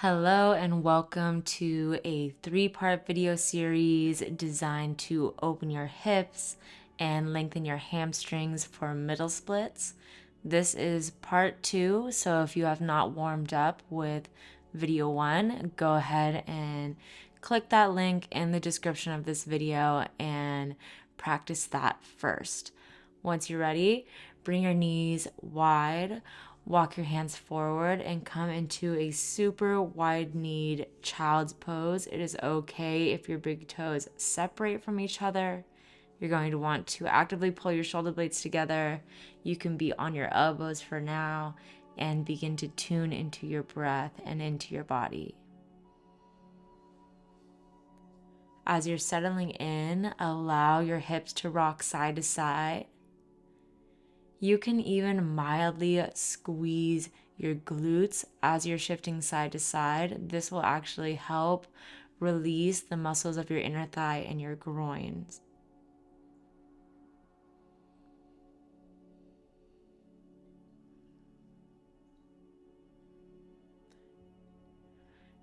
Hello and welcome to a three-part video series designed to open your hips and lengthen your hamstrings for middle splits. This is part 2, so if you have not warmed up with video 1, go ahead and click that link in the description of this video and practice that first. Once you're ready, bring your knees wide. Walk your hands forward and come into a super wide-kneed child's pose. It is okay if your big toes separate from each other. You're going to want to actively pull your shoulder blades together. You can be on your elbows for now and begin to tune into your breath and into your body. As you're settling in, allow your hips to rock side to side. You can even mildly squeeze your glutes as you're shifting side to side. This will actually help release the muscles of your inner thigh and your groins.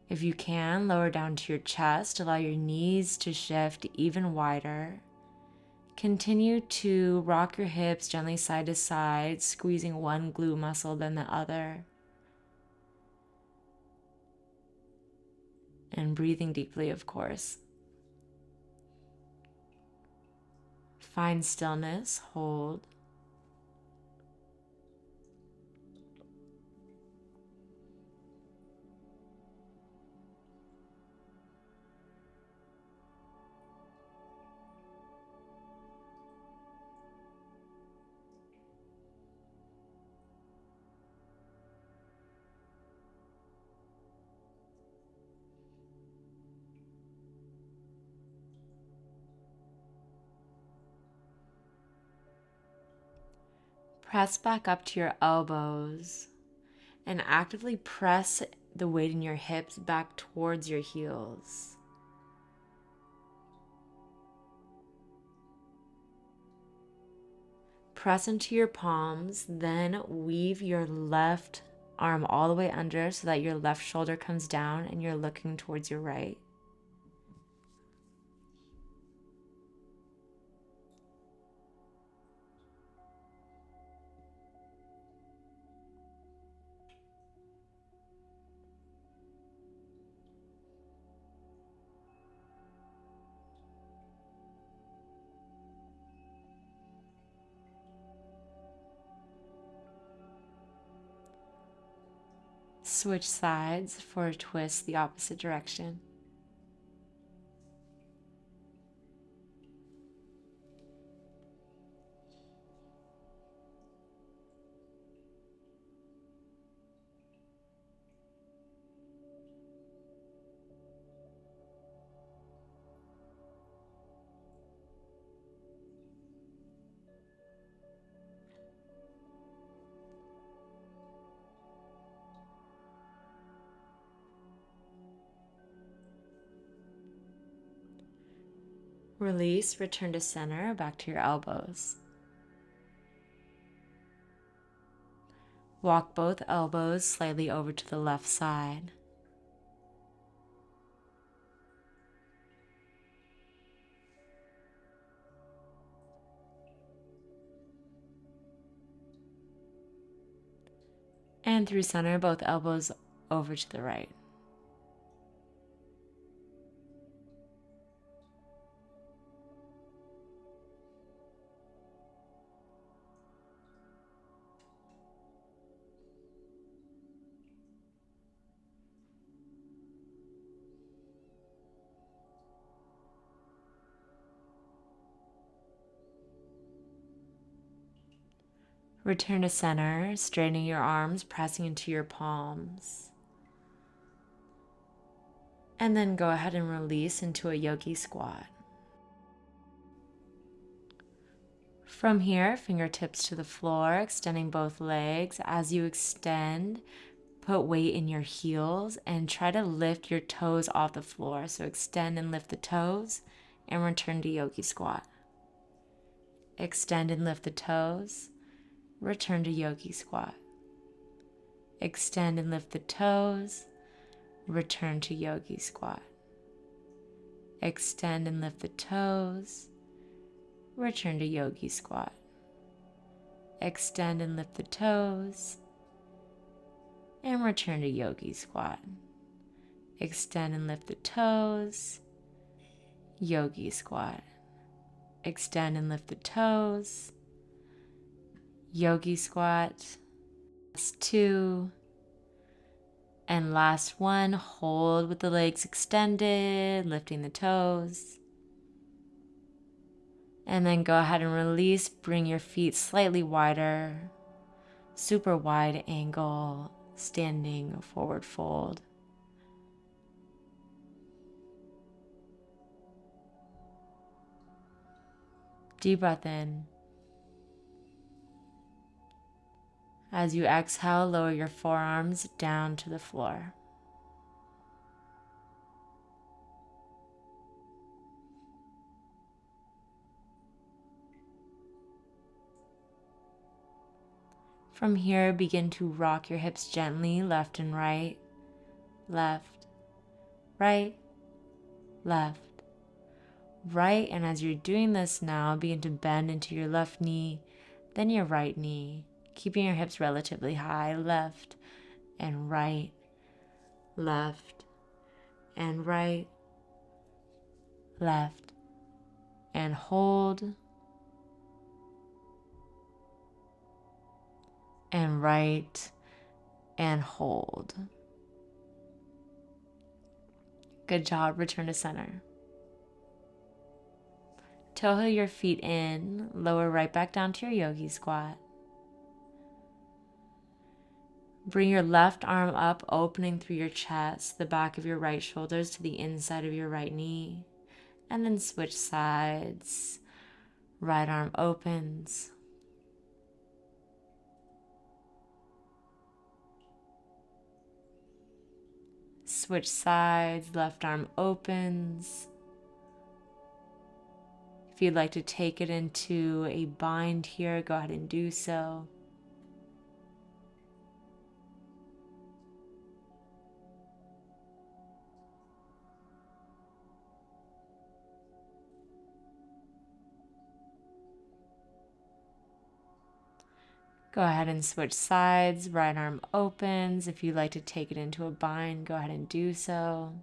If you can, lower down to your chest, allow your knees to shift even wider. Continue to rock your hips gently side to side, squeezing one glute muscle then the other. And breathing deeply, of course. Find stillness, hold. Press back up to your elbows and actively press the weight in your hips back towards your heels. Press into your palms, then weave your left arm all the way under so that your left shoulder comes down and you're looking towards your right. Switch sides for a twist the opposite direction. Release, return to center, back to your elbows. Walk both elbows slightly over to the left side. And through center, both elbows over to the right. Return to center, straightening your arms, pressing into your palms. And then go ahead and release into a yogi squat. From here, fingertips to the floor, extending both legs. As you extend, put weight in your heels and try to lift your toes off the floor. So extend and lift the toes and return to yogi squat. Extend and lift the toes. Return to yogi squat. Extend and lift the toes. Return to yogi squat. Extend and lift the toes. Return to yogi squat. Extend and lift the toes. And return to yogi squat. Extend and lift the toes. Yogi squat. Extend and lift the toes. Yogi squat. Last 2. And last 1, hold with the legs extended, lifting the toes. And then go ahead and release, bring your feet slightly wider, super wide angle, standing forward fold. Deep breath in. As you exhale, lower your forearms down to the floor. From here, begin to rock your hips gently, left and right, left, right, left, right. And as you're doing this now, begin to bend into your left knee, then your right knee, keeping your hips relatively high, left and right, left and right, left, and hold, and right, and hold. Good job. Return to center. Toe heel your feet in, lower right back down to your yogi squat. Bring your left arm up, opening through your chest, the back of your right shoulders to the inside of your right knee, and then switch sides. Right arm opens. Switch sides, left arm opens. If you'd like to take it into a bind here, go ahead and do so. Go ahead and switch sides, right arm opens. If you'd like to take it into a bind, go ahead and do so.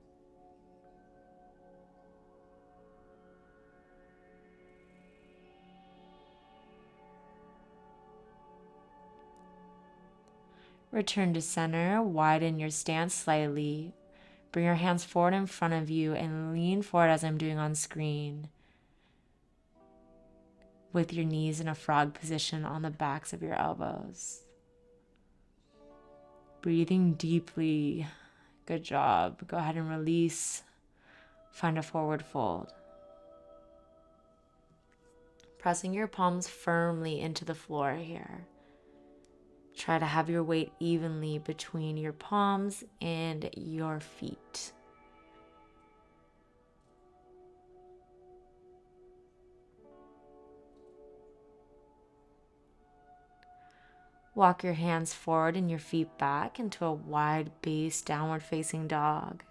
Return to center, widen your stance slightly. Bring your hands forward in front of you and lean forward as I'm doing on screen, with your knees in a frog position on the backs of your elbows. Breathing deeply. Good job. Go ahead and release. Find a forward fold. Pressing your palms firmly into the floor here. Try to have your weight evenly between your palms and your feet. Walk your hands forward and your feet back into a wide base downward facing dog.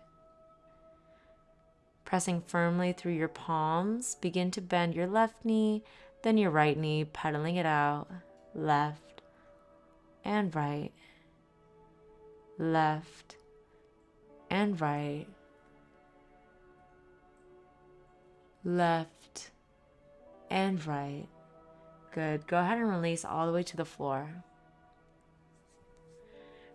Pressing firmly through your palms, begin to bend your left knee, then your right knee, pedaling it out, left and right, left and right, left and right. Good. Go ahead and release all the way to the floor.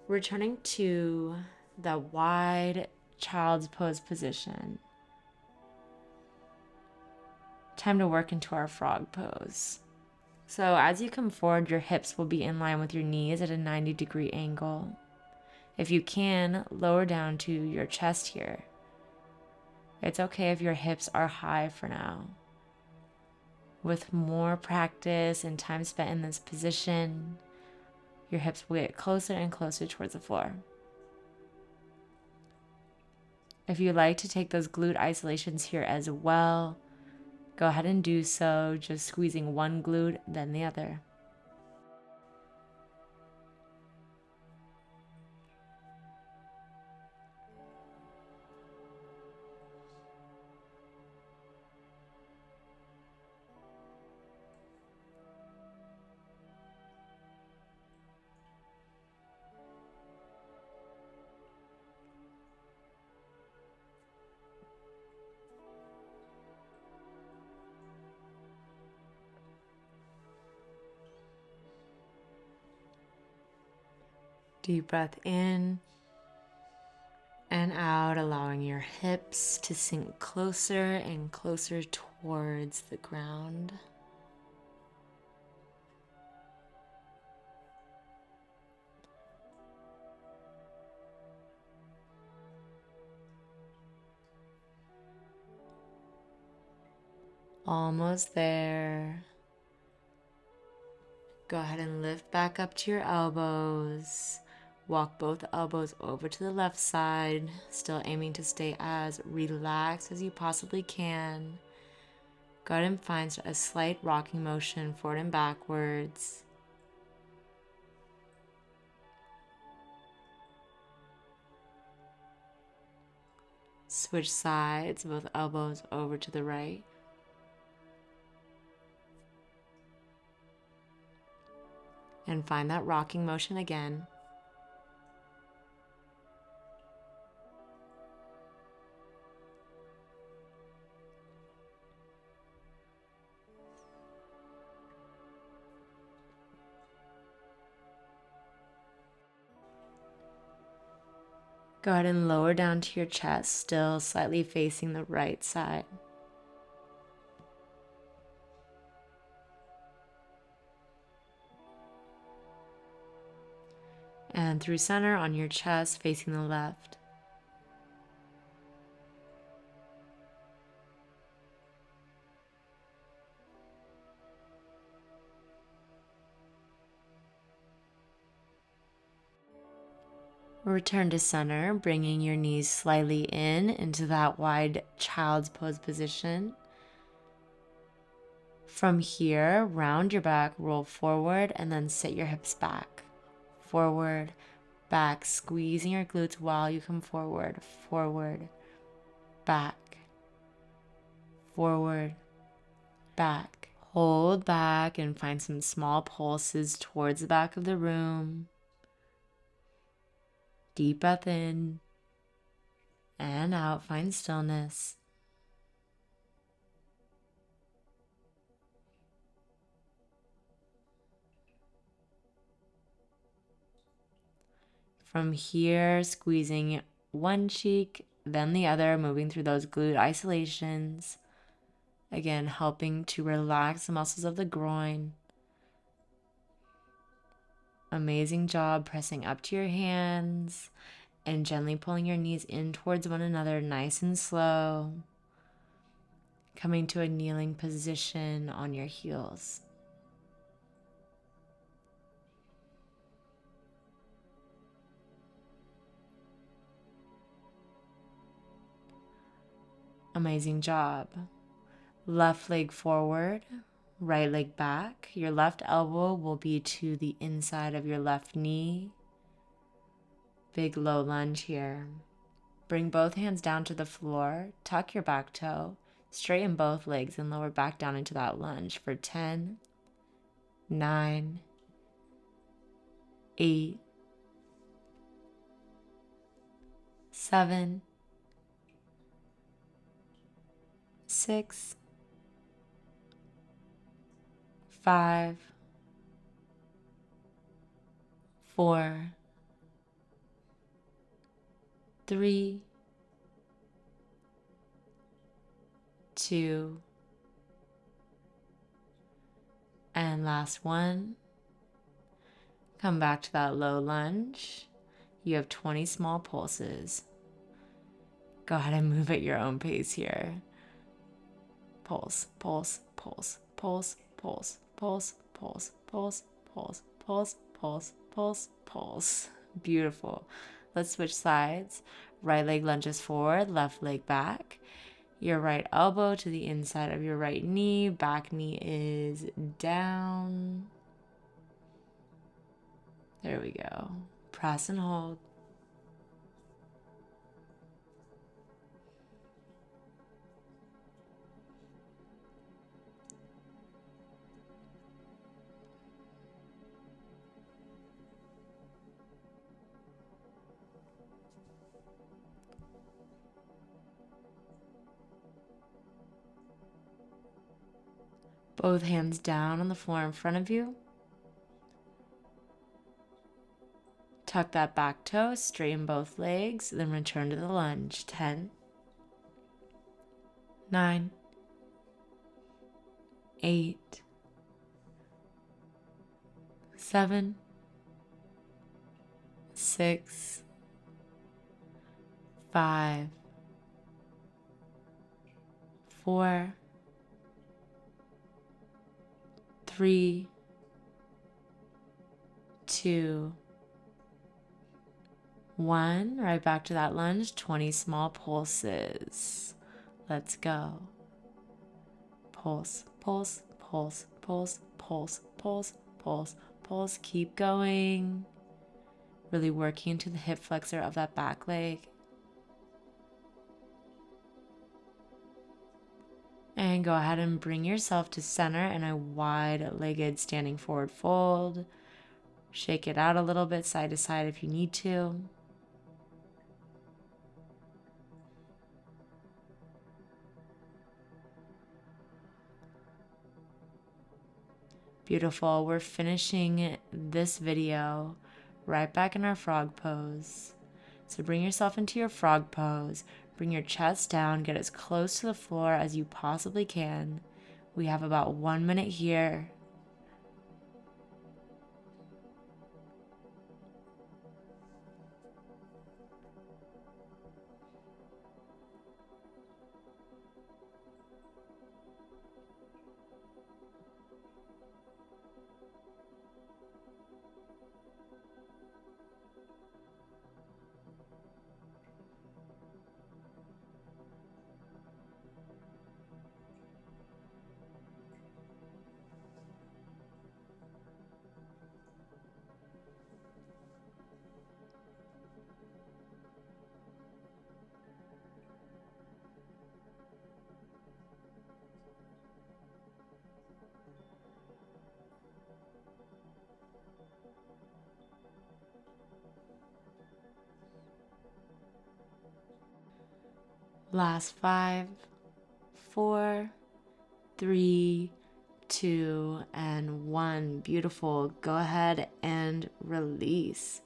Returning to the wide child's pose position. Time to work into our frog pose. So as you come forward, your hips will be in line with your knees at a 90-degree angle. If you can, lower down to your chest here. It's okay if your hips are high for now. With more practice and time spent in this position, your hips will get closer and closer towards the floor. If you like to take those glute isolations here as well, go ahead and do so, just squeezing one glute, then the other. Deep breath in and out, allowing your hips to sink closer and closer towards the ground. Almost there. Go ahead and lift back up to your elbows. Walk both elbows over to the left side, still aiming to stay as relaxed as you possibly can. Go ahead and find a slight rocking motion forward and backwards. Switch sides, both elbows over to the right. And find that rocking motion again. Go ahead and lower down to your chest, still slightly facing the right side. And through center on your chest, facing the left. Return to center, bringing your knees slightly in into that wide child's pose position. From here, round your back, roll forward, and then sit your hips back. Forward, back, squeezing your glutes while you come forward. Forward, back, forward, back. Hold back and find some small pulses towards the back of the room. Deep breath in and out, find stillness. From here, squeezing one cheek, then the other, moving through those glute isolations. Again, helping to relax the muscles of the groin. Amazing job pressing up to your hands and gently pulling your knees in towards one another, nice and slow. Coming to a kneeling position on your heels. Amazing job. Left leg forward, right leg back. Your left elbow will be to the inside of your left knee. Big low lunge here. Bring both hands down to the floor, tuck your back toe, straighten both legs and lower back down into that lunge for 10, 9, 8, 7, 6, 5, 4, 3, 2, and last one. Come back to that low lunge. You have 20 small pulses. Go ahead and move at your own pace here. Pulse, pulse, pulse, pulse, pulse, pulse, pulse, pulse, pulse, pulse, pulse, pulse, pulse. Beautiful. Let's switch sides. Right leg lunges forward, left leg back. Your right elbow to the inside of your right knee. Back knee is down. There we go. Press and hold. Both hands down on the floor in front of you. Tuck that back toe, straighten both legs, then return to the lunge. 10, 9, 8, 7, 6, 5, 4, 3, 2, 1. Right back to that lunge. 20 small pulses. Let's go. Pulse, pulse, pulse, pulse, pulse, pulse, pulse, pulse. Keep going. Really working into the hip flexor of that back leg. And go ahead and bring yourself to center in a wide-legged standing forward fold. Shake it out a little bit, side to side if you need to. Beautiful. We're finishing this video right back in our frog pose. So bring yourself into your frog pose. Bring your chest down. Get as close to the floor as you possibly can. We have about 1 minute here. Last 5, 4, 3, 2, and 1. Beautiful. Go ahead and release.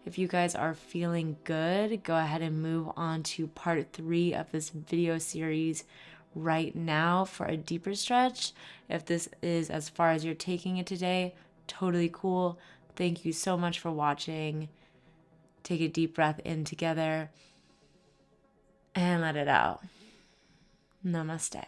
If you guys are feeling good, go ahead and move on to part 3 of this video series right now for a deeper stretch. If this is as far as you're taking it today, totally cool. Thank you so much for watching. Take a deep breath in together and let it out. Namaste.